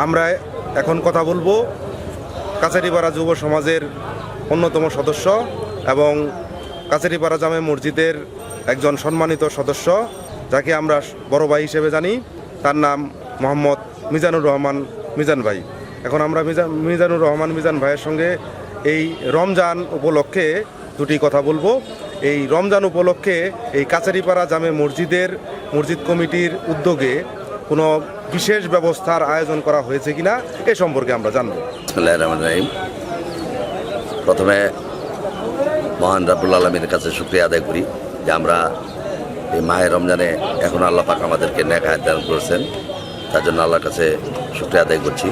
আমরা এখন কথা বলবো কাছারিপাড়া যুব সমাজের অন্যতম সদস্য এবং কাছারিপাড়া জামে মসজিদের একজন সম্মানিত সদস্য, যাকে আমরা বড় ভাই হিসেবে জানি। তার নাম মোহাম্মদ মিজানুর রহমান মিজান ভাই। এখন আমরা মিজানুর রহমান মিজান ভাইয়ের সঙ্গে এই রমজান উপলক্ষে দুটি কথা বলবো। এই রমজান উপলক্ষে এই কাছারিপাড়া জামে মসজিদ কমিটির উদ্যোগে কোনো বিশেষ ব্যবস্থার আয়োজন করা হয়েছে কিনা এ সম্পর্কে আমরা জানবো। প্রথমে মহান রাব্বুল আলামিনের কাছে শুকরিয়া আদায় করি যে আমরা এই মাহে রমজানে এখন আল্লাহ পাক আমাদেরকে নেক হায়াত দান করেছেন, তার জন্য আল্লাহর কাছে শুকরিয়া আদায় করছি।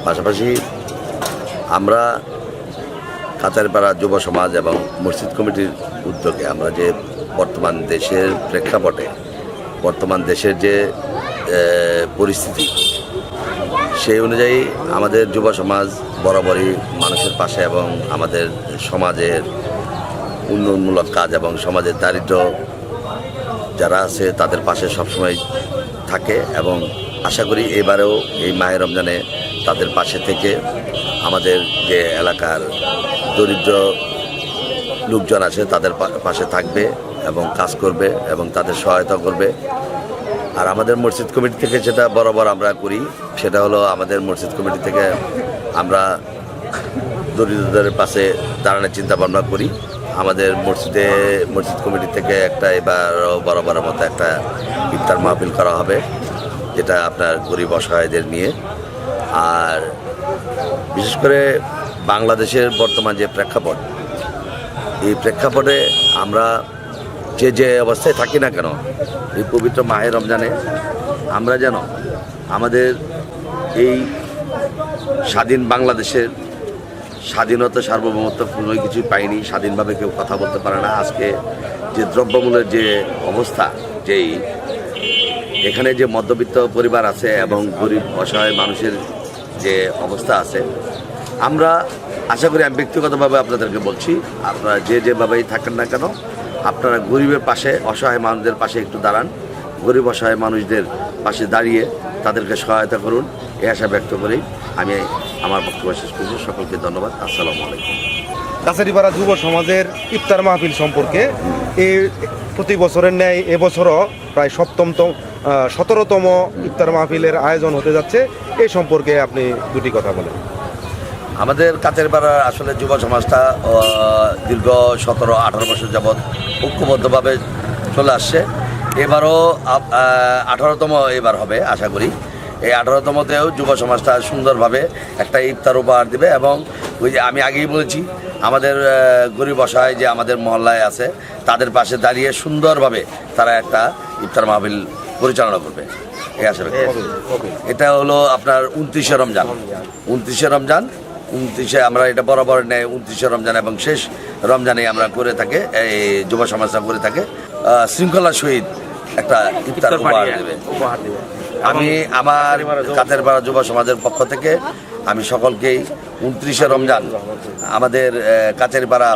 পাশাপাশি আমরা কাছারিপাড়া যুব সমাজ এবং মসজিদ কমিটির উদ্যোগে আমরা যে বর্তমান দেশের প্রেক্ষাপটে বর্তমান দেশের যে পরিস্থিতি, সেই অনুযায়ী আমাদের যুব সমাজ বরাবরই মানুষের পাশে এবং আমাদের সমাজের উন্নয়নমূলক কাজ এবং সমাজের দারিদ্র যারা আছে তাদের পাশে সবসময় থাকে এবং আশা করি এবারেও এই মাহে রমজানে তাদের পাশে থেকে আমাদের যে এলাকার দরিদ্র লোকজন আছে তাদের পাশে থাকবে এবং কাজ করবে এবং তাদের সহায়তা করবে। আর আমাদের মসজিদ কমিটি থেকে যেটা বরাবর আমরা করি সেটা হলো আমাদের মসজিদ কমিটি থেকে আমরা দরিদ্রদের পাশে দাঁড়ানোর চিন্তা ভাবনা করি। আমাদের মসজিদ কমিটি থেকে একটা এবারও বরাবরের মতো একটা ইফতার মাহফিল করা হবে, যেটা আপনার গরিব অসহায়দের নিয়ে। আর বিশেষ করে বাংলাদেশের বর্তমান যে প্রেক্ষাপট, এই প্রেক্ষাপটে আমরা যে অবস্থায় থাকি না কেন, এই পবিত্র মাহে রমজানে আমরা যেন আমাদের এই স্বাধীন বাংলাদেশের স্বাধীনতা সার্বভৌমত্ব কোনো কিছুই পাইনি, স্বাধীনভাবে কেউ কথা বলতে পারে না। আজকে যে দ্রব্যমূল্যের যে অবস্থা, যেই এখানে যে মধ্যবিত্ত পরিবার আছে এবং গরিব অসহায় মানুষের যে অবস্থা আছে, আমরা আশা করি, আমি ব্যক্তিগতভাবে আপনাদেরকে বলছি, আপনারা যেভাবেই থাকেন না কেন আপনারা গরিবের পাশে অসহায় মানুষদের পাশে একটু দাঁড়ান, গরিব অসহায় মানুষদের পাশে দাঁড়িয়ে তাদেরকে সহায়তা করুন, এই আশা ব্যক্ত করি আমি আমার বক্তব্য শেষ করছি। সকলকে ধন্যবাদ। আসসালামু আলাইকুম। কাছারিপাড়া যুব সমাজের ইফতার মাহফিল সম্পর্কে এই প্রতি বছরের ন্যায় এবছরও প্রায় 17তম ইফতার মাহফিলের আয়োজন হতে যাচ্ছে, এই সম্পর্কে আপনি দুটি কথা বলেন। আমাদের কাছারিপাড়ার আসলে যুব সমাজটা দীর্ঘ 17-18 বছর যাবৎ ঐক্যবদ্ধভাবে চলে আসছে। এবারও 18তম এবার হবে আশা করি। এই 18তমতেও যুব সমাজটা সুন্দরভাবে একটা ইফতার উপহার দেবে এবং ওই যে আমি আগেই বলেছি, আমাদের গরিব অসহায় যে আমাদের মহল্লায় আছে তাদের পাশে দাঁড়িয়ে সুন্দরভাবে তারা একটা ইফতার মাহফিল পরিচালনা করবে, এই আশা ব্যক্ত করি। এটা হলো আপনার 29শে রমজান। 29শে আমরা এটা বরাবর নেয় 29শে রমজান এবং শেষ রমজানে আমরা করে থাকে, এই যুব সমাজটা করে থাকে শৃঙ্খলার সহিত একটা ইফতার উপহার দেবে। আমি আমার কাছারিপাড়া যুব সমাজের পক্ষ থেকে আমি সকলকেই 29শে রমজান আমাদের কাছারিপাড়া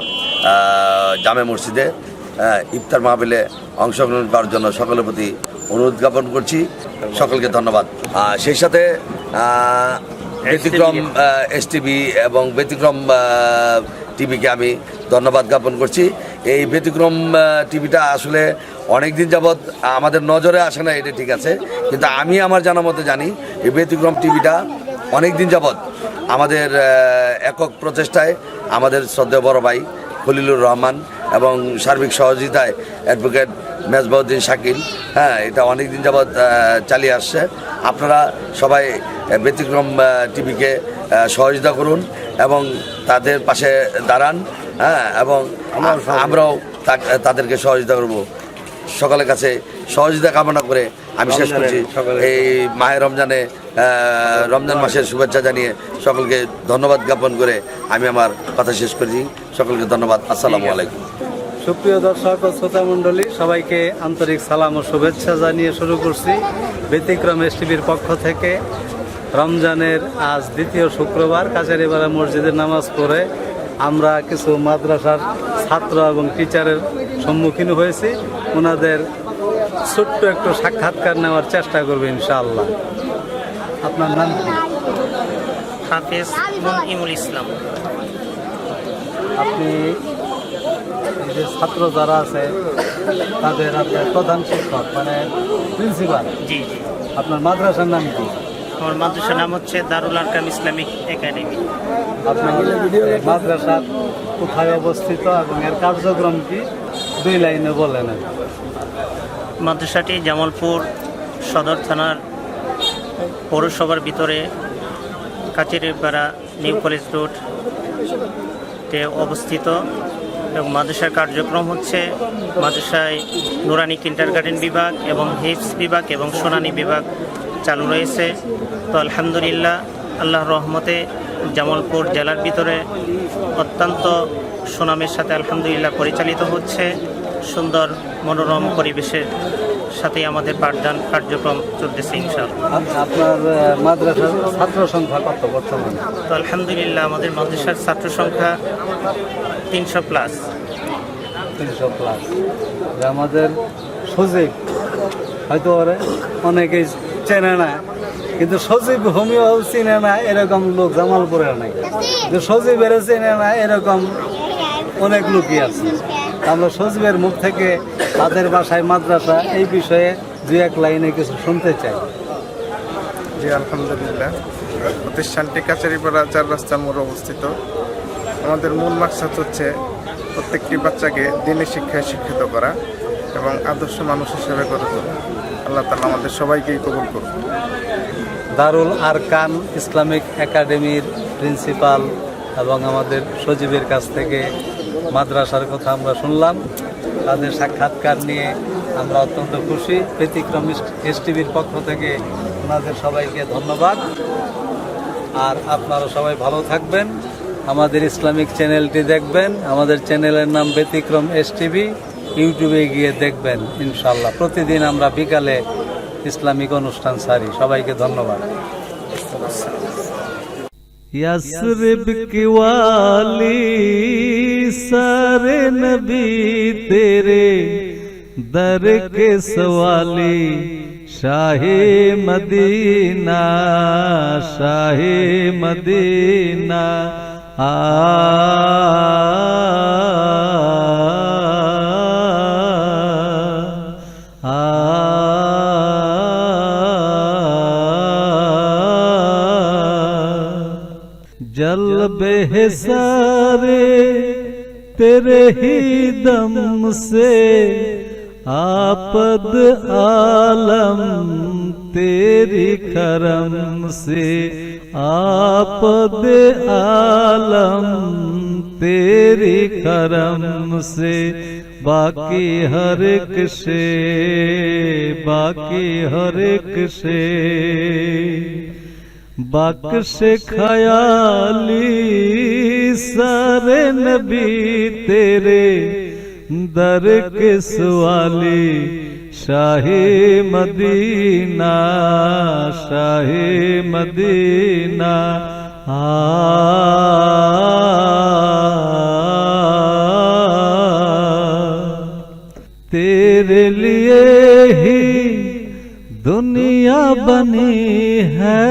জামে মসজিদে ইফতার মাহফিলে অংশগ্রহণ করার জন্য সকলের প্রতি অনুরোধ জ্ঞাপন করছি। সকলকে ধন্যবাদ। সেই সাথে ব্যতিক্রম এসটিভি এবং ব্যতিক্রম টিভিকে আমি ধন্যবাদ জ্ঞাপন করছি। এই ব্যতিক্রম টিভিটা আসলে অনেক দিন যাবৎ আমাদের নজরে আসে না, এটা ঠিক আছে, কিন্তু আমি আমার জানা মতে জানি এই ব্যতিক্রম টিভিটা অনেক দিন যাবৎ আমাদের একক প্রচেষ্টায় আমাদের শ্রদ্ধেয় বড় ভাই খলিলুর রহমান এবং সার্বিক সহযোগিতায় অ্যাডভোকেট মেজবাউদ্দিন শাকিল, এটা অনেক দিন যাবৎ চালিয়ে আসছে। আপনারা সবাই ব্যতিক্রম টিভিকে সহযোগিতা করুন এবং তাদের পাশে দাঁড়ান, এবং আমরাও তাদেরকে সহযোগিতা করব। সকলের কাছে সহযোগিতা কামনা করে আমি শেষ করছি। এই মাহে রমজানে রমজান মাসের শুভেচ্ছা জানিয়ে সকলকে ধন্যবাদ জ্ঞাপন করে আমি আমার কথা শেষ করছি। সকলকে ধন্যবাদ। আসসালামু আলাইকুম। সুপ্রিয় দর্শক ও শ্রোতা মণ্ডলী, সবাইকে আন্তরিক সালাম ও শুভেচ্ছা জানিয়ে শুরু করছি ব্যতিক্রম এসটিভির পক্ষ থেকে। রমজানের আজ দ্বিতীয় শুক্রবার কাছারিপাড়া মসজিদের নামাজ পড়ে আমরা কিছু মাদ্রাসার ছাত্র এবং টিচারের সম্মুখীন হয়েছি। ওনাদের ছোট্ট একটু সাক্ষাৎকার নেওয়ার চেষ্টা করবে ইনশাআল্লাহ। আপনার নাম কি? হাফেজ মুনইমুল ইসলাম। আপনি এই যে ছাত্র যারা আছে তাদের আপনার প্রধান শিক্ষক মানে প্রিন্সিপাল। জি জি, আপনার মাদ্রাসার নাম কি? আমার মাদ্রাসার নাম হচ্ছে দারুল আরকাম ইসলামিক একাডেমি। আপনার মাদ্রাসা কোথায় অবস্থিত এবং এর কার্যক্রম কি, 2 লাইনে বলেন। মাদ্রাসাটি জামালপুর সদর থানার পৌরসভার ভিতরে কাচিরিপাড়া নিউ কলেজ রোডে অবস্থিত এবং মাদ্রাসার কার্যক্রম হচ্ছে মাদ্রাসায় নুরানি কিন্ডারগার্টেন বিভাগ এবং হিফজ বিভাগ এবং সোনানি বিভাগ চালু রয়েছে। তো আলহামদুলিল্লাহ, আল্লাহর রহমতে জামালপুর জেলার ভিতরে অত্যন্ত সুনামের সাথে আলহামদুলিল্লাহ পরিচালিত হচ্ছে। সুন্দর মনোরম পরিবেশের সাথে আমাদের পাঠদান কার্যক্রম চলতেছে ইনশাআল্লাহ। আপনার মাদ্রাসার ছাত্র সংখ্যা কত বর্তমানে? তো আলহামদুলিল্লাহ আমাদের মাদ্রাসার ছাত্র সংখ্যা 300+। 300+। আমাদের সজীব হয়তো অনেকেই চেনে না, কিন্তু সজীব হোমিও চিনে না এরকম লোক জামালপুরের নাই, কিন্তু সজীবের চেনে না এরকম অনেক লোকই আছে। আমরা সজীবের মুখ থেকে তাদের বাসায় মাদ্রাসা এই বিষয়ে 2-1 লাইনে কিছু শুনতে চাই। জি আলহামদুলিল্লাহ, প্রতিষ্ঠানটি কাচারিপাড়া 4 রাস্তার মোড়ে অবস্থিত। আমাদের মূল মাকসাদ হচ্ছে প্রত্যেকটি বাচ্চাকে দিনী শিক্ষায় শিক্ষিত করা এবং আদর্শ মানুষ হিসেবে গড়ে তোলা। আল্লাহ তাআলা আমাদের সবাইকেই কবুল করুন। দারুল আরকান ইসলামিক একাডেমির প্রিন্সিপাল এবং আমাদের সজীবের কাছ থেকে মাদ্রাসার কথা আমরা শুনলাম। তাদের সাক্ষাৎকার নিয়ে আমরা অত্যন্ত খুশি। ব্যতিক্রম এসটিভির পক্ষ থেকে ওনাদের সবাইকে ধন্যবাদ। আর আপনারা সবাই ভালো থাকবেন, আমাদের ইসলামিক চ্যানেলটি দেখবেন। আমাদের চ্যানেলের নাম ব্যতিক্রম এসটিভি। ইউটিউবে গিয়ে দেখবেন ইনশাল্লাহ। প্রতিদিন আমরা বিকালে ইসলামিক অনুষ্ঠান সারি। সবাইকে ধন্যবাদ। यस्रिब की वाली सारे नबी तेरे दर के सवाली शाहे मदीना शाहे मदीना जलबे सारे तेरे ही दम से आपद आलम तेरी करम से आपद आलम तेरी करम से बाकी हर एक से बाकी हर एक से बख्श ख्याली सारे नबी तेरे दर के सवाली शाहे मदीना शाहे मदीना तेरे लिए ही दुनिया बनी है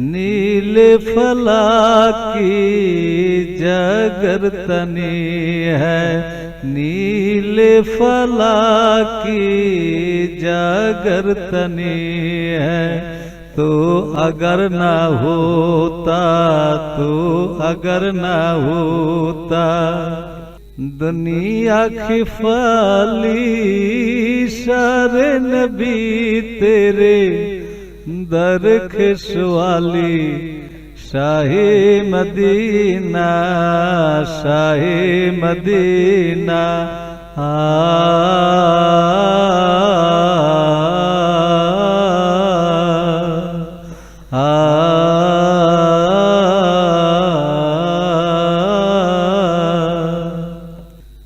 नीले फला की जगरतनी है नीले फला की जगरतनी है तो अगर ना होता तो अगर ना होता दुनिया की फाली सारे नबी तेरे दर खिसवाली शाहे मदीना शाहे मदीना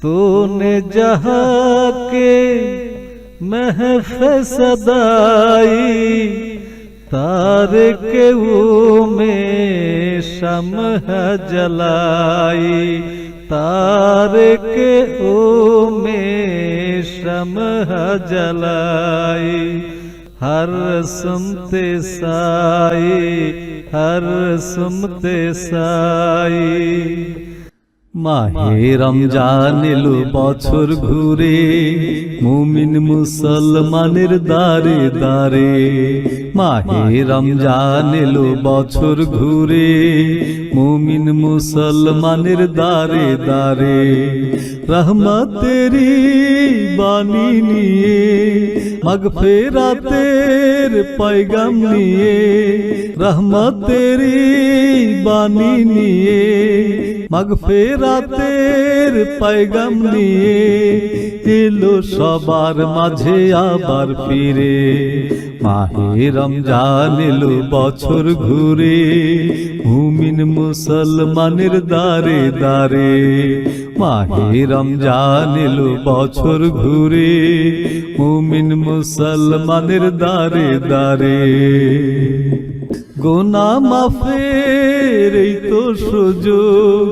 तूने जहाँ के महफ़ सदाई तार के में शमह जलाई तार के में शमह जलाई हर सुमते साए, हर सुमते साए। মাহে রমজান এলো বছর ঘুরে, মুমিন মুসলমানের দারে দারে। মাহে রমজান এলো বছর ঘুরে, মুমিন মুসলমানের দারে দারে। রহমতেরি বাণী নিয়ে, মাগফিরাতের পয়গাম নিয়ে, রহমতেরি বাণী নিয়ে, মাগফিরাতের পয়গাম নিয়ে এলো সবার মাঝে আবার ফিরে। মাহে রমজান এলো বছর ঘুরে, মুমিন মুসলমানের দারে দারে। মাহে রমজান এলো বছর ঘুরে, মুমিন মুসলমানের দারে দারে। গুনাহ মাফের এই তো সুযোগ,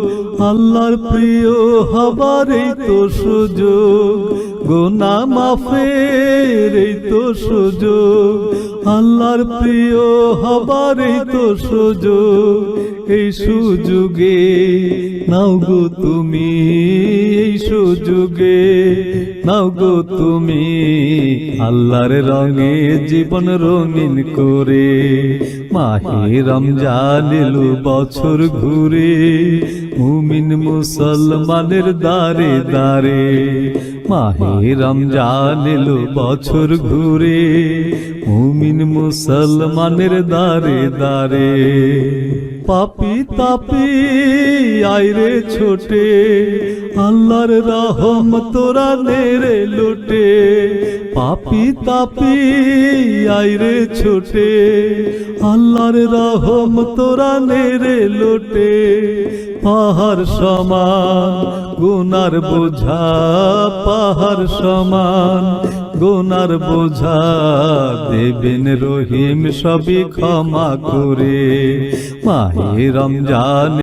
আল্লাহর প্রিয় হবার এই তো সুযোগ। গুনাহ মাফের এই তো সুযোগ, আল্লাহর প্রিয় হবার এই তো সুযোগ। এই সুযোগে নাও গো তুমি, এই সুযোগে নাও গো তুমি, আল্লাহর রঙে জীবন রঙিন করে। মাহে রমজান এলো বছর ঘুরে, মুমিন মুসলমানের দারে দারে। মাহে রমজান এলো বছর ঘুরে, মুমিন মুসলমানের দারে দারে। পাপি তাপি আইরে ছোটে, আল্লাহর রহম তোরা নেরে লুটে। পাপি তাপি আইরে ছোটে, আল্লাহর রহম তোরা নেরে লুটে। পাহাড় সমান গুনার বোঝা, পাহাড় সমান গুনার বোঝা, দেবেন রহিম সবই ক্ষমা করে। মাহে রমজান